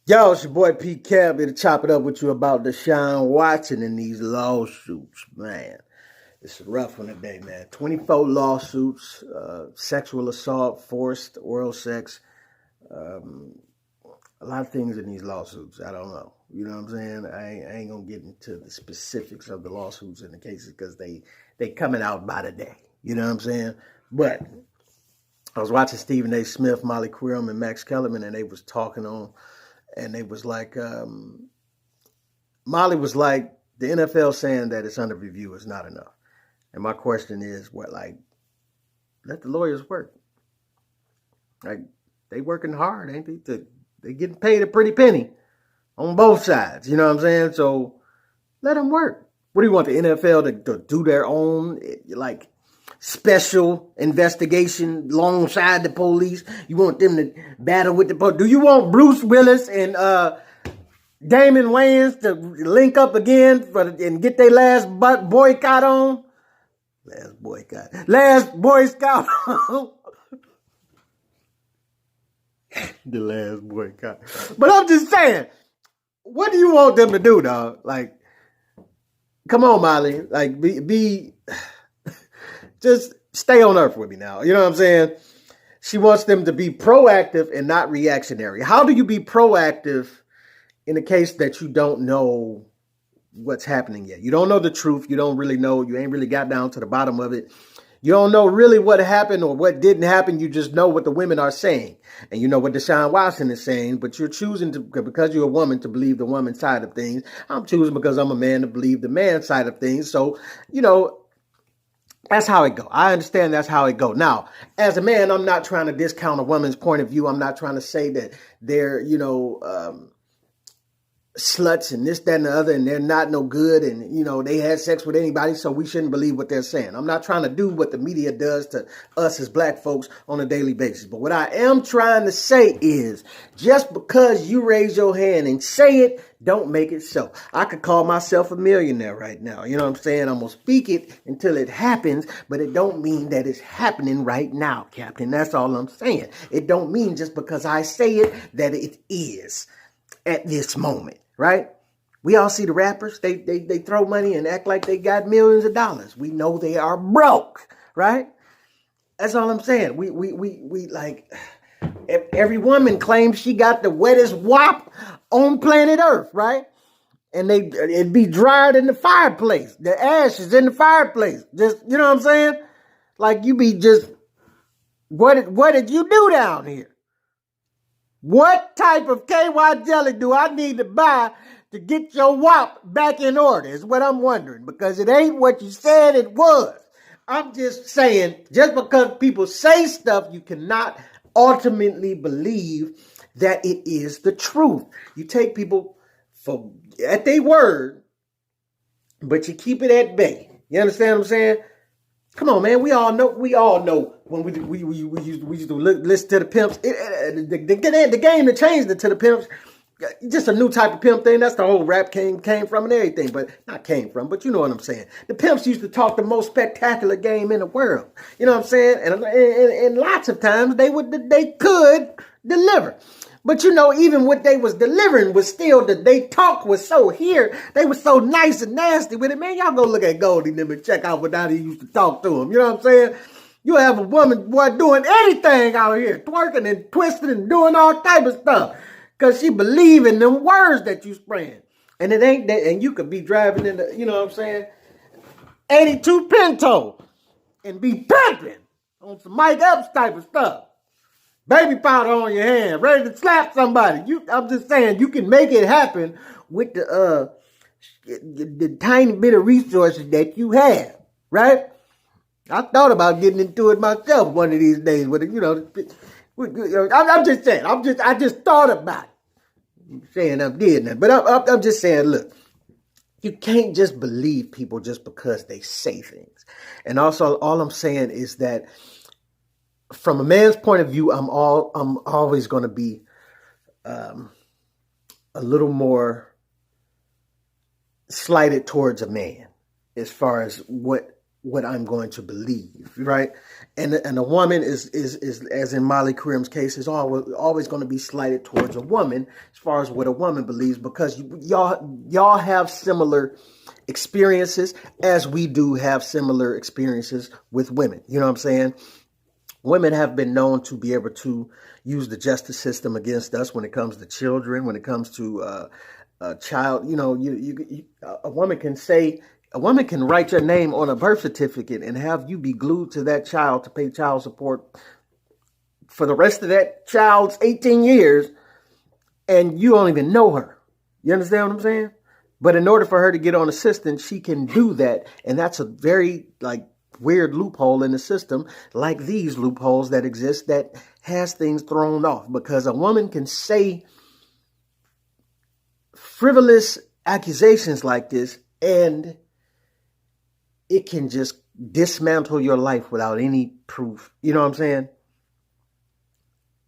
Yo, it's your boy P. Cab here to chop it up with you about Deshaun Watson and these lawsuits, man. It's a rough one today, man. 24 lawsuits, sexual assault, forced oral sex, um, a lot of things in these lawsuits. I don't know. You know what I'm saying? I ain't gonna get into the specifics of the lawsuits and the cases because they coming out by the day. You know what I'm saying? But I was watching Stephen A. Smith, Molly Quirrell, and Max Kellerman, and they was talking on. And they was like, Molly was like, the NFL saying that it's under review is not enough. And my question is, what, like, let the lawyers work. Like, they working hard, ain't they? They getting paid a pretty penny on both sides. You know what I'm saying? So let them work. What do you want the NFL to do their own, like, special investigation alongside the police? You want them to battle with the police? Do you want Bruce Willis and Damon Wayans to link up again and get their last boycott on? Last Boy Scout on. The last boycott. But I'm just saying, what do you want them to do, dog? Like, come on, Molly. Like, be just stay on earth with me now. You know what I'm saying? She wants them to be proactive and not reactionary. How do you be proactive in a case that you don't know what's happening yet? You don't know the truth. You don't really know. You ain't really got down to the bottom of it. You don't know really what happened or what didn't happen. You just know what the women are saying. And you know what Deshaun Watson is saying, but you're choosing to, because you're a woman, to believe the woman's side of things. I'm choosing because I'm a man to believe the man's side of things. So, you know, that's how it go. I understand that's how it go. Now, as a man, I'm not trying to discount a woman's point of view. I'm not trying to say that they're, sluts and this, that, and the other, and they're not no good, and, they had sex with anybody, so we shouldn't believe what they're saying. I'm not trying to do what the media does to us as black folks on a daily basis. But what I am trying to say is, just because you raise your hand and say it, don't make it so. I could call myself a millionaire right now. You know what I'm saying? I'm going to speak it until it happens, but it don't mean that it's happening right now, Captain. That's all I'm saying. It don't mean just because I say it that it is at this moment, right? We all see the rappers. They throw money and act like they got millions of dollars. We know they are broke, right? That's all I'm saying. We like, every woman claims she got the wettest wop on planet Earth, right? And it'd be dried in the fireplace. The ash is in the fireplace. Just, you know what I'm saying? Like, you be just, what did you do down here? What type of KY jelly do I need to buy to get your WAP back in order is what I'm wondering, because it ain't what you said it was. I'm just saying, just because people say stuff, you cannot ultimately believe that it is the truth. You take people at their word, but you keep it at bay. You understand what I'm saying? Come on, man. We all know when we used to listen to the pimps. The game that changed it to the pimps, just a new type of pimp thing. That's the whole rap came from and everything. But not came from, but you know what I'm saying. The pimps used to talk the most spectacular game in the world. You know what I'm saying? And lots of times they could deliver. But even what they was delivering was still they talk was so here. They was so nice and nasty with it. Man, y'all go look at Goldie and them and check out what how he used to talk to him. You know what I'm saying? You have a woman, boy, doing anything out here, twerking and twisting and doing all type of stuff, because she believe in them words that you spraying. And it ain't that, and you could be driving in the, you know what I'm saying, 82 Pinto and be pimping on some Mike Epps type of stuff. Baby powder on your hand, ready to slap somebody. I'm just saying, you can make it happen with the tiny bit of resources that you have, right? I thought about getting into it myself one of these days. With I'm just saying. I just thought about it. I'm saying I did that, but I'm just saying. Look, you can't just believe people just because they say things. And also, all I'm saying is that, from a man's point of view, I'm always going to be a little more slighted towards a man as far as what what I'm going to believe, right? And a woman is as in Molly Karim's case, is always going to be slighted towards a woman as far as what a woman believes, because y'all have similar experiences, as we do have similar experiences with women. You know what I'm saying? Women have been known to be able to use the justice system against us when it comes to children, when it comes to a child. You know, a woman can write your name on a birth certificate and have you be glued to that child to pay child support for the rest of that child's 18 years, and you don't even know her. You understand what I'm saying? But in order for her to get on assistance, she can do that, and that's a very weird loophole in the system, like these loopholes that exist, that has things thrown off, because a woman can say frivolous accusations like this, and it can just dismantle your life without any proof. You know what I'm saying?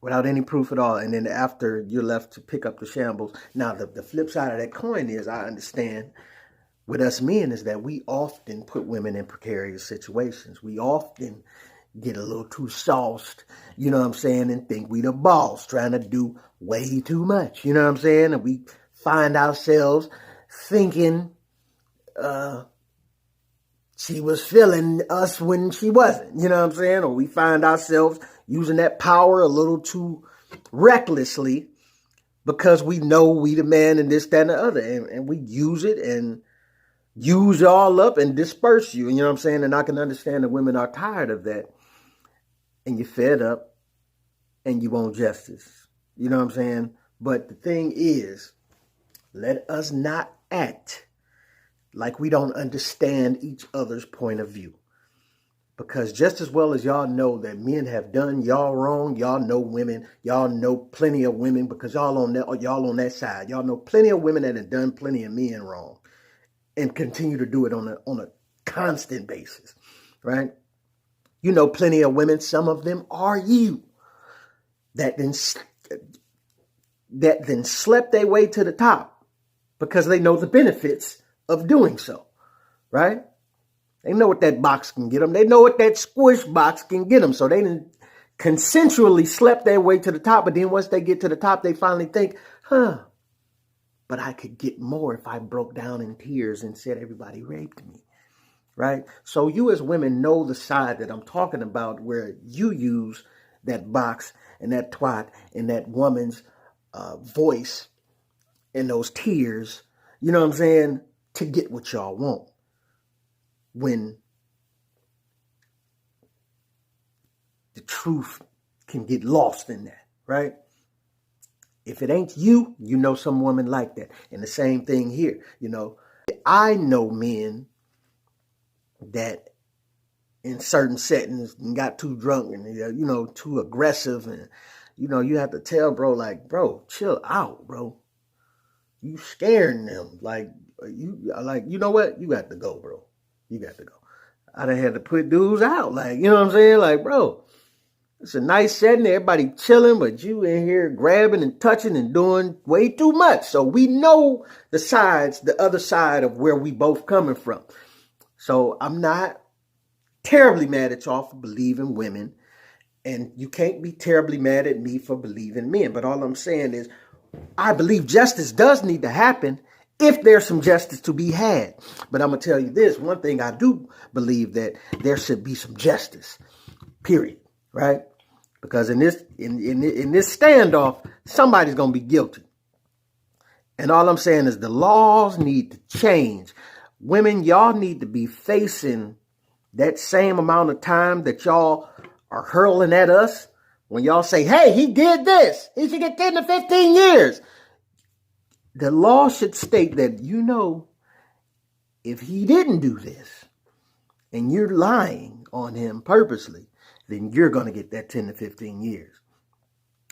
Without any proof at all. And then after, you're left to pick up the shambles. Now, the flip side of that coin is, I understand, with us men, is that we often put women in precarious situations. We often get a little too sauced, you know what I'm saying, and think we the boss, trying to do way too much, you know what I'm saying? And we find ourselves thinking she was feeling us when she wasn't, you know what I'm saying? Or we find ourselves using that power a little too recklessly because we know we the man and this, that, and the other. And we use it and use all up and disperse you. You know what I'm saying? And I can understand that women are tired of that. And you're fed up and you want justice. You know what I'm saying? But the thing is, let us not act like we don't understand each other's point of view. Because just as well as y'all know that men have done y'all wrong, y'all know women, y'all know plenty of women, because y'all on that side. Y'all know plenty of women that have done plenty of men wrong and continue to do it on a constant basis, right? You know plenty of women, some of them are you, that then slept their way to the top because they know the benefits of doing so, right? They know what that box can get them. They know what that squish box can get them. So they didn't consensually slept their way to the top. But then once they get to the top, they finally think, but I could get more if I broke down in tears and said everybody raped me, right? So you as women know the side that I'm talking about, where you use that box and that twat and that woman's voice and those tears, you know what I'm saying, to get what y'all want. When the truth can get lost in that, right? If it ain't you, you know some woman like that. And the same thing here, you know. I know men that in certain settings got too drunk and, you know, too aggressive. And, you know, you have to tell bro, chill out, bro. You scaring them. You know what? You got to go, bro. You got to go. I done had to put dudes out. You know what I'm saying? Bro, it's a nice setting. Everybody chilling, but you in here grabbing and touching and doing way too much. So we know the other side of where we both coming from. So I'm not terribly mad at y'all for believing women. And you can't be terribly mad at me for believing men. But all I'm saying is, I believe justice does need to happen if there's some justice to be had. But I'm going to tell you this, one thing I do believe, that there should be some justice, period, right? Because in this standoff, somebody's going to be guilty. And all I'm saying is the laws need to change. Women, y'all need to be facing that same amount of time that y'all are hurling at us when y'all say, hey, he did this, he should get 10 to 15 years. The law should state that, you know, if he didn't do this and you're lying on him purposely, then you're going to get that 10 to 15 years.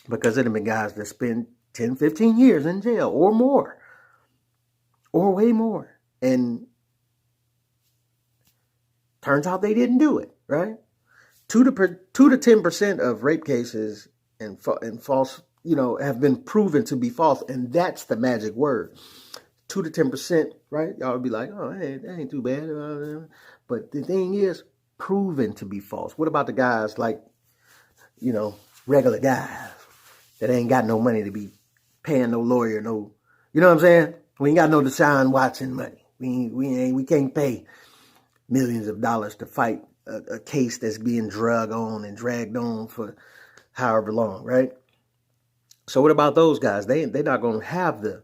Because there have been guys that spend 10, 15 years in jail or more, or way more. And turns out they didn't do it, right? 2 to 10% of rape cases and false, you know, have been proven to be false. And that's the magic word. 2 to 10%, right? Y'all would be like, oh, hey, that ain't too bad. But the thing is, proven to be false. What about the guys like, regular guys that ain't got no money to be paying no lawyer, no, you know what I'm saying? We ain't got no Deshaun Watson money. We can't pay millions of dollars to fight a case that's being dragged on for however long, right? So what about those guys? They're not going to have the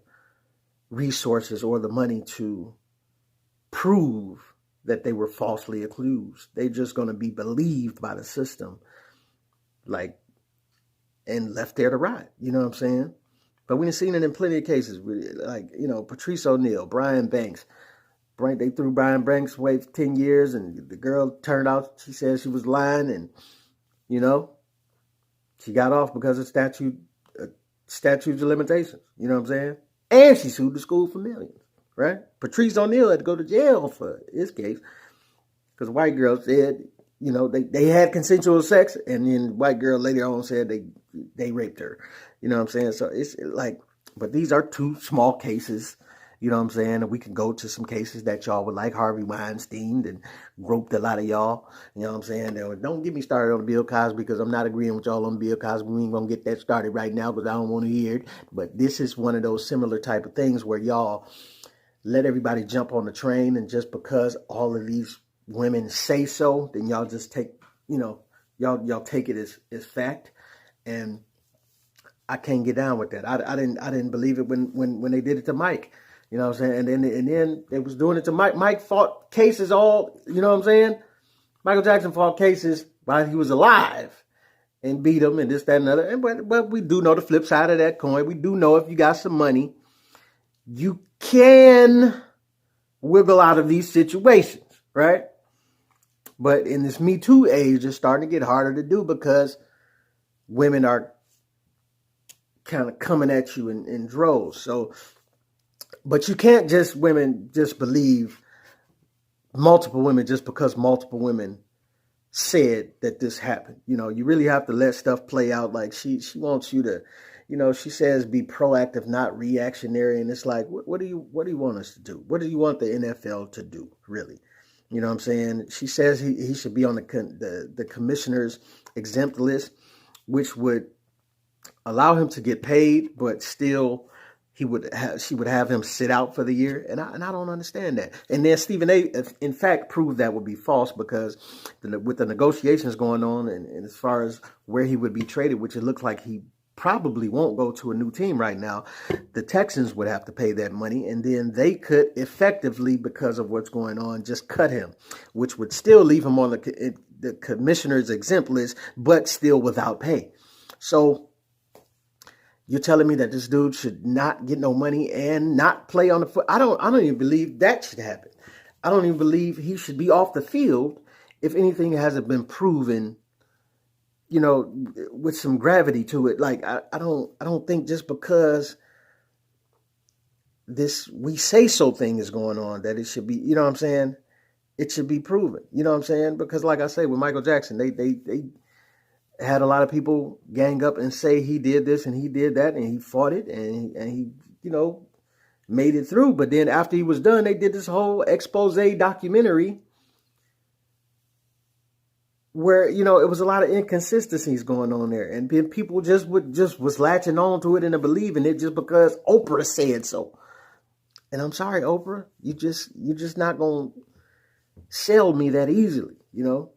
resources or the money to prove that they were falsely accused. They're just going to be believed by the system, and left there to rot. You know what I'm saying? But we've seen it in plenty of cases, like, Patrice O'Neal, Brian Banks. They threw Brian Banks away for 10 years, and the girl turned out, she said she was lying, and, she got off because of statutes of limitations. You know what I'm saying? And she sued the school for millions, right? Patrice O'Neal had to go to jail for his case because white girl said, they had consensual sex, and then white girl later on said they raped her. You know what I'm saying? So it's like, but these are two small cases. You know what I'm saying? And we can go to some cases that y'all would like. Harvey Weinstein and groped a lot of y'all. You know what I'm saying? Don't get me started on Bill Cosby because I'm not agreeing with y'all on Bill Cosby. We ain't going to get that started right now because I don't want to hear it. But this is one of those similar type of things where y'all let everybody jump on the train, and just because all of these women say so, then y'all just take, y'all take it as fact. And I can't get down with that. I didn't believe it when they did it to Mike. You know what I'm saying? And then they was doing it to Mike. Mike fought cases all, you know what I'm saying? Michael Jackson fought cases while he was alive and beat them and this, that, and other. But we do know the flip side of that coin. We do know if you got some money, you can wiggle out of these situations, right? But in this Me Too age, it's starting to get harder to do because women are kind of coming at you in droves. So, but you can't just believe multiple women just because multiple women said that this happened. You really have to let stuff play out. Like she wants you to, she says be proactive, not reactionary. And it's like, what do you want us to do? What do you want the NFL to do, really? You know what I'm saying? She says he should be on the commissioner's exempt list, which would allow him to get paid, but still she would have him sit out for the year. And I don't understand that. And then Stephen A. in fact proved that would be false because with the negotiations going on and as far as where he would be traded, which it looks like he probably won't go to a new team right now, the Texans would have to pay that money, and then they could effectively, because of what's going on, just cut him, which would still leave him on the commissioner's exempt list, but still without pay. So you're telling me that this dude should not get no money and not play on the foot? I don't even believe that should happen. I don't even believe he should be off the field if anything hasn't been proven, with some gravity to it. Like I don't think just because this we say so thing is going on that it should be, you know what I'm saying? It should be proven. You know what I'm saying? Because like I say, with Michael Jackson, they had a lot of people gang up and say he did this and he did that and he fought it and he made it through. But then after he was done, they did this whole expose documentary where, it was a lot of inconsistencies going on there. And people just was latching on to it and believing it just because Oprah said so. And I'm sorry, Oprah, you're just not going to sell me that easily, You're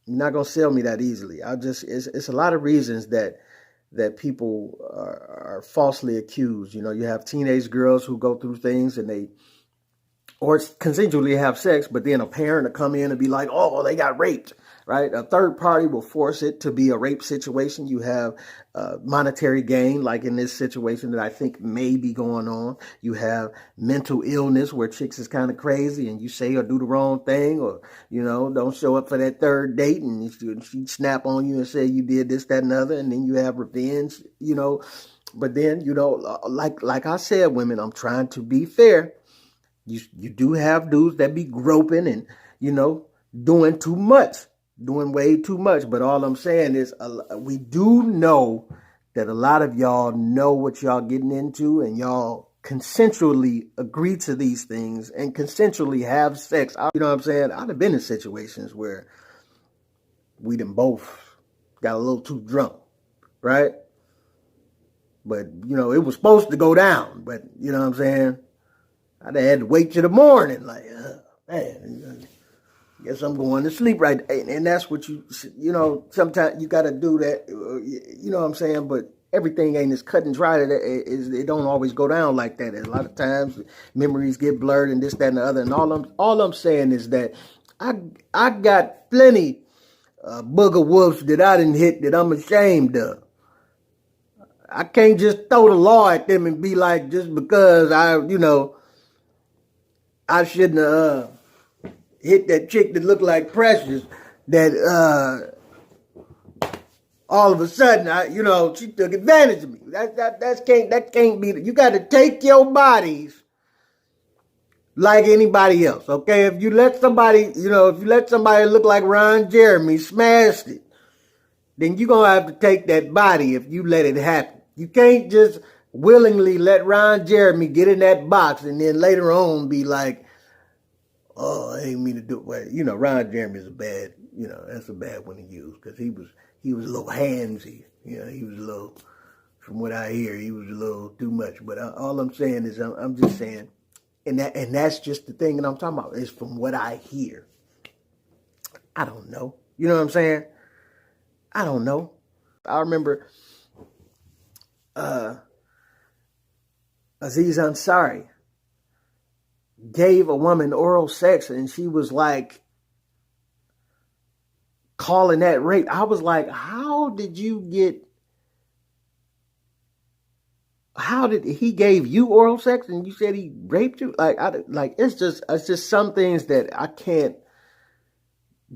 not going to sell me that easily. It's a lot of reasons that people are falsely accused. You have teenage girls who go through things and or consensually have sex, but then a parent will come in and be like, oh, they got raped, right? A third party will force it to be a rape situation. You have monetary gain, like in this situation that I think may be going on. You have mental illness where chicks is kind of crazy and you say or do the wrong thing or, don't show up for that third date and she snap on you and say you did this, that, and the other. And then you have revenge, But then, like I said, women, I'm trying to be fair. You do have dudes that be groping and, doing too much, doing way too much. But all I'm saying is we do know that a lot of y'all know what y'all getting into and y'all consensually agree to these things and consensually have sex. You know what I'm saying? I'd have been in situations where we done both got a little too drunk, right? But, you know, it was supposed to go down. But, you know what I'm saying? I'd have had to wait till the morning. Like, man, guess I'm going to sleep right. And that's what you know, sometimes you got to do that. You know what I'm saying? But everything ain't as cut and dry. It don't always go down like that. And a lot of times memories get blurred and this, that, and the other. And all I'm saying is that I got plenty booger wolves that I didn't hit that I'm ashamed of. I can't just throw the law at them and be like, just because I shouldn't have hit that chick that looked like Precious, that all of a sudden, she took advantage of me. That can't be. You got to take your bodies like anybody else, okay? If you let somebody look like Ron Jeremy smashed it, then you're going to have to take that body if you let it happen. You can't just willingly let Ron Jeremy get in that box and then later on be like, oh, I ain't mean to do it. Well, Ron Jeremy is that's a bad one to use because he was a little handsy. He was a little, from what I hear, he was a little too much. But all I'm saying is I'm just saying, and that's just the thing that I'm talking about, is from what I hear. I don't know. You know what I'm saying? I don't know. I remember Aziz Ansari gave a woman oral sex and she was like calling that rape. I was like, how did he gave you oral sex and you said he raped you? It's just some things that I can't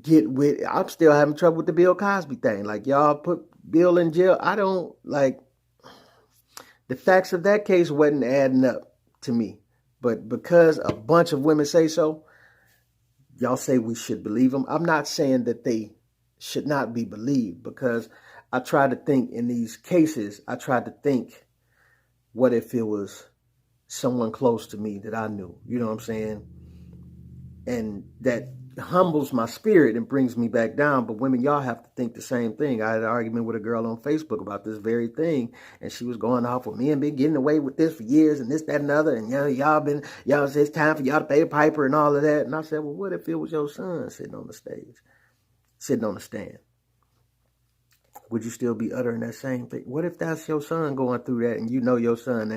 get with. I'm still having trouble with the Bill Cosby thing. Like, y'all put Bill in jail. I don't like the facts of that case wasn't adding up to me. But because a bunch of women say so, y'all say we should believe them. I'm not saying that they should not be believed, because I try to think in these cases, what if it was someone close to me that I knew? You know what I'm saying? And that humbles my spirit and brings me back down. But women, y'all have to think the same thing. I had an argument with a girl on Facebook about this very thing, and she was going off with me and been getting away with this for years and this, that, and the other. And y'all say it's time for y'all to pay the piper and all of that. And I said, well, what if it was your son sitting on the stand? Would you still be uttering that same thing? What if that's your son going through that and you know your son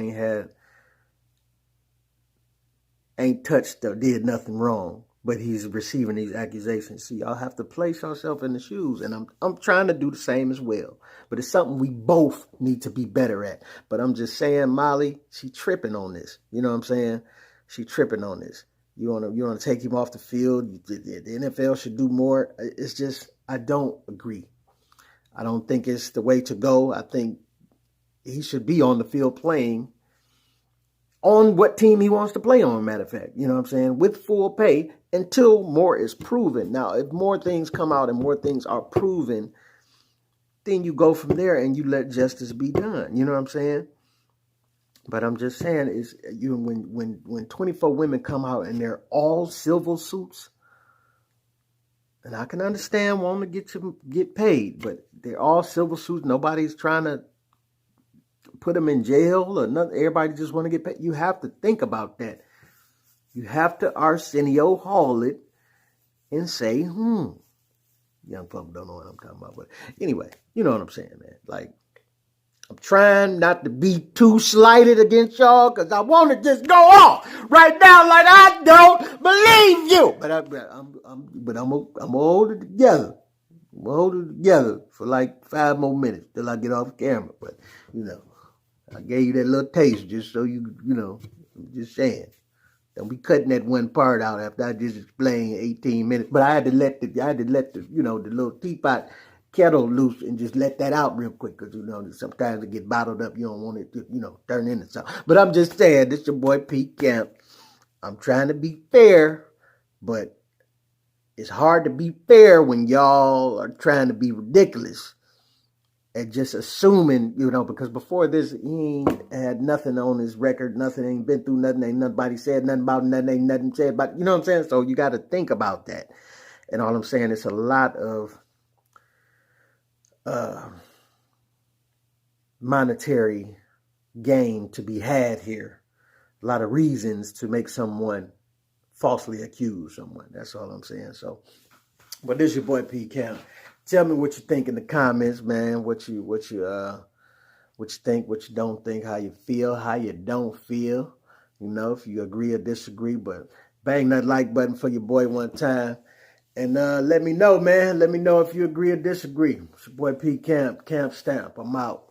ain't touched or did nothing wrong, but he's receiving these accusations? See, y'all have to place yourself in the shoes, and I'm trying to do the same as well. But it's something we both need to be better at. But I'm just saying, Molly, she tripping on this. You know what I'm saying? She tripping on this. You wanna take him off the field? The NFL should do more. It's just, I don't agree. I don't think it's the way to go. I think he should be on the field playing on what team he wants to play on, matter of fact. You know what I'm saying? With full pay until more is proven. Now, if more things come out and more things are proven, then you go from there and you let justice be done. You know what I'm saying? But I'm just saying, is when 24 women come out and they're all civil suits, and I can understand wanting to get paid, but they're all civil suits. Nobody's trying to put them in jail or nothing. Everybody just want to get paid. You have to think about that. You have to Arsenio Hall it and say, young folks don't know what I'm talking about. But anyway, you know what I'm saying, man. Like, I'm trying not to be too slighted against y'all, because I want to just go off right now like I don't believe you. But I'm gonna hold it together. I'm gonna hold it together for like 5 more minutes till I get off camera. But I gave you that little taste just so I'm just saying. Don't be cutting that one part out after I just explained 18 minutes. But I had to let the the little teapot kettle loose and just let that out real quick, because sometimes it get bottled up. You don't want it to turn into something. But I'm just saying, this your boy Pete Camp. I'm trying to be fair, but it's hard to be fair when y'all are trying to be ridiculous. and just assuming, because before this, he ain't had nothing on his record, nothing, ain't been through nothing, ain't nobody said nothing about nothing, ain't nothing said about, you know what I'm saying? So you got to think about that. And all I'm saying, it's a lot of monetary gain to be had here. A lot of reasons to make someone falsely accuse someone. That's all I'm saying. So, but this is your boy P Camp. Tell me what you think in the comments, man. What you think, what you don't think, how you feel, how you don't feel. If you agree or disagree. But bang that like button for your boy one time. And let me know, man. Let me know if you agree or disagree. It's your boy P Camp, Camp Stamp. I'm out.